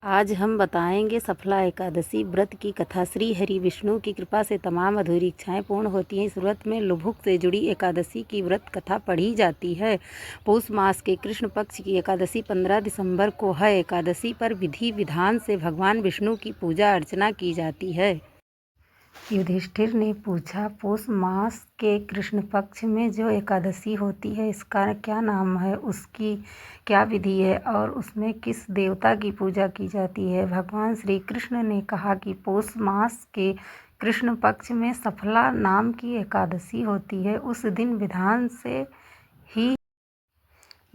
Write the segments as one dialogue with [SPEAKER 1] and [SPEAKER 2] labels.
[SPEAKER 1] आज हम बताएंगे सफला एकादशी व्रत की कथा। श्री हरि विष्णु की कृपा से तमाम अधूरी इच्छाएं पूर्ण होती हैं। इस व्रत में लुभुक से जुड़ी एकादशी की व्रत कथा पढ़ी जाती है। पौष मास के कृष्ण पक्ष की एकादशी 15 दिसंबर को है। एकादशी पर विधि विधान से भगवान विष्णु की पूजा अर्चना की जाती है। युधिष्ठिर ने पूछा, पौष मास के कृष्ण पक्ष में जो एकादशी होती है इसका क्या नाम है, उसकी क्या विधि है और उसमें किस देवता की पूजा की जाती है। भगवान श्री कृष्ण ने कहा कि पौष मास के कृष्ण पक्ष में सफला नाम की एकादशी होती है। उस दिन विधान से ही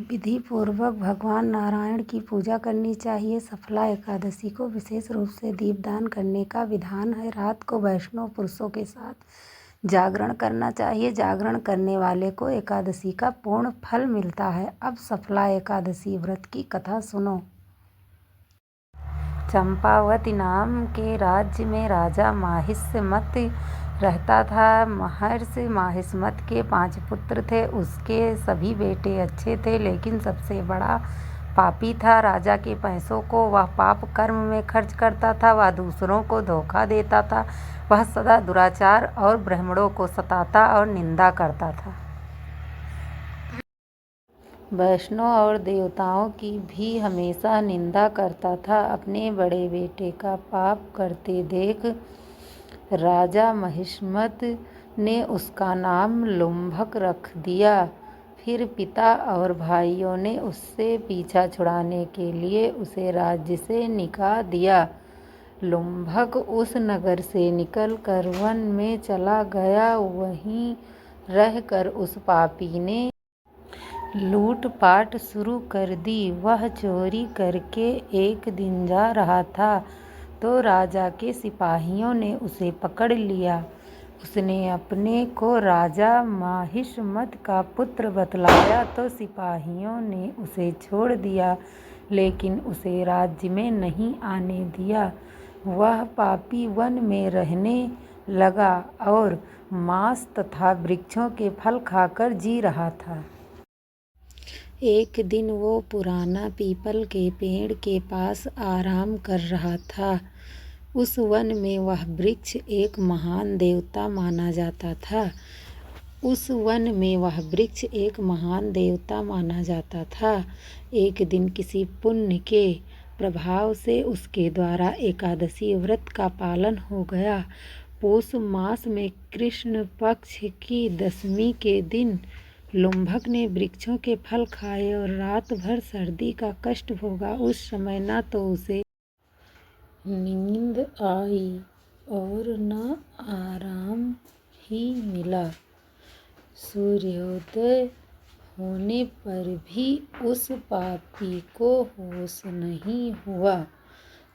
[SPEAKER 1] विधि पूर्वक भगवान नारायण की पूजा करनी चाहिए। सफला एकादशी को विशेष रूप से दीपदान करने का विधान है। रात को वैष्णव पुरुषों के साथ जागरण करना चाहिए। जागरण करने वाले को एकादशी का पूर्ण फल मिलता है। अब सफला एकादशी व्रत की कथा सुनो। चंपावती नाम के राज्य में राजा माहिष्मत रहता था। महर्षि माहिष्मत के 5 पुत्र थे। उसके सभी बेटे अच्छे थे, लेकिन सबसे बड़ा पापी था। राजा के पैसों को वह पाप कर्म में खर्च करता था। वह दूसरों को धोखा देता था। वह सदा दुराचार और ब्राह्मणों को सताता और निंदा करता था। वैष्णव और देवताओं की भी हमेशा निंदा करता था। अपने बड़े बेटे का पाप करते देख राजा महिष्मत ने उसका नाम लुम्भक रख दिया। फिर पिता और भाइयों ने उससे पीछा छुड़ाने के लिए उसे राज्य से निकाल दिया। लुम्भक उस नगर से निकलकर वन में चला गया। वहीं रहकर उस पापी ने लूटपाट शुरू कर दी। वह चोरी करके एक दिन जा रहा था तो राजा के सिपाहियों ने उसे पकड़ लिया। उसने अपने को राजा माहिष्मत का पुत्र बतलाया तो सिपाहियों ने उसे छोड़ दिया, लेकिन उसे राज्य में नहीं आने दिया। वह पापी वन में रहने लगा और मांस तथा वृक्षों के फल खाकर जी रहा था। एक दिन वो पुराना पीपल के पेड़ के पास आराम कर रहा था। उस वन में वह वृक्ष एक महान देवता माना जाता था। एक दिन किसी पुण्य के प्रभाव से उसके द्वारा एकादशी व्रत का पालन हो गया। पौष मास में कृष्ण पक्ष की दशमी के दिन लुम्भक ने वृक्षों के फल खाए और रात भर सर्दी का कष्ट भोगा। उस समय न तो उसे नींद आई और न आराम ही मिला। सूर्योदय होने पर भी उस पापी को होश नहीं हुआ।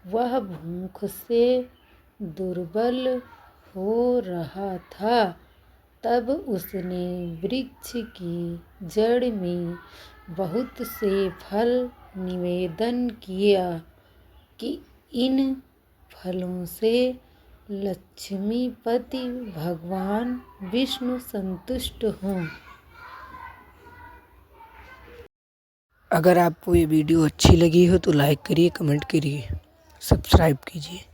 [SPEAKER 1] वह भूख से दुर्बल हो रहा था। तब उसने वृक्ष की जड़ में बहुत से फल निवेदन किया कि इन फलों से लक्ष्मीपति भगवान विष्णु संतुष्ट हों।
[SPEAKER 2] अगर आपको ये वीडियो अच्छी लगी हो तो लाइक करिए, कमेंट करिए, सब्सक्राइब कीजिए।